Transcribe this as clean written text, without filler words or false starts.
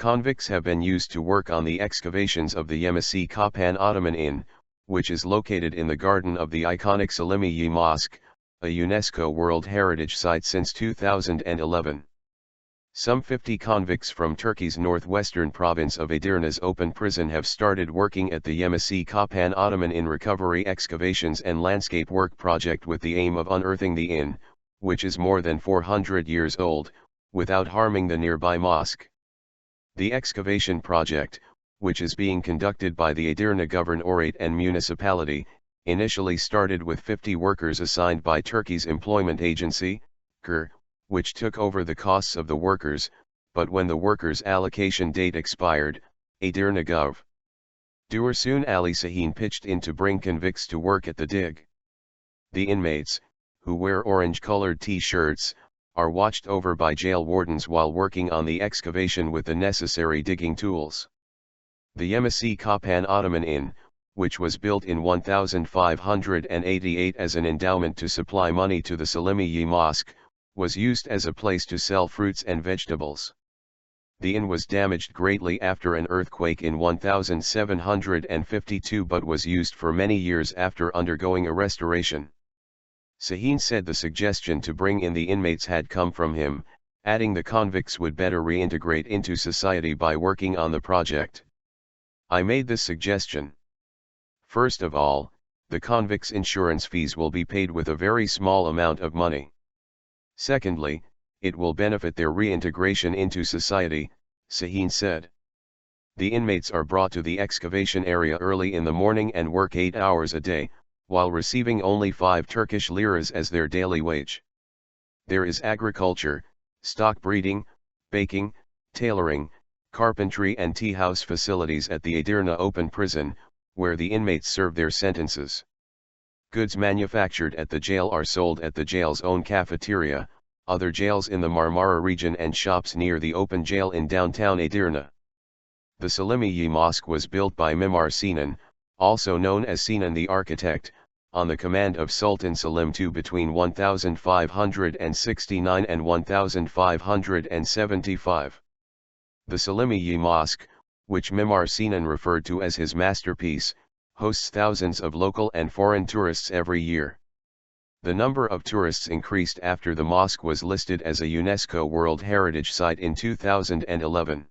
Convicts have been used to work on the excavations of the Yemişçi Kapanı Ottoman Inn, which is located in the garden of the iconic Selimiye Mosque, a UNESCO World Heritage Site since 2011. Some 50 convicts from Turkey's northwestern province of Edirne's open prison have started working at the Yemişçi Kapanı Ottoman Inn recovery excavations and landscape work project with the aim of unearthing the inn, which is more than 400 years old, without harming the nearby mosque. The excavation project, which is being conducted by the Edirne governorate and municipality, initially started with 50 workers assigned by Turkey's employment agency, İŞKUR, which took over the costs of the workers, but when the workers' allocation date expired, Edirne Gov. Dursun Ali Şahin pitched in to bring convicts to work at the dig. The inmates, who wear orange-colored t-shirts, are watched over by jail wardens while working on the excavation with the necessary digging tools. The Yemişçi Kapanı Ottoman Inn, which was built in 1588 as an endowment to supply money to the Selimiye Mosque, was used as a place to sell fruits and vegetables. The inn was damaged greatly after an earthquake in 1752 but was used for many years after undergoing a restoration. Şahin said the suggestion to bring in the inmates had come from him, adding the convicts would better reintegrate into society by working on the project. I made this suggestion. First of all, the convicts' insurance fees will be paid with a very small amount of money. Secondly, it will benefit their reintegration into society, Şahin said. The inmates are brought to the excavation area early in the morning and work 8 hours a day, while receiving only 5 Turkish liras as their daily wage. There is agriculture, stock breeding, baking, tailoring, carpentry and tea house facilities at the Edirne Open Prison, where the inmates serve their sentences. Goods manufactured at the jail are sold at the jail's own cafeteria, other jails in the Marmara region and shops near the open jail in downtown Edirne. The Selimiye Mosque was built by Mimar Sinan, also known as Sinan the Architect, on the command of Sultan Selim II between 1569 and 1575. The Selimiye Mosque, which Mimar Sinan referred to as his masterpiece, hosts thousands of local and foreign tourists every year. The number of tourists increased after the mosque was listed as a UNESCO World Heritage Site in 2011.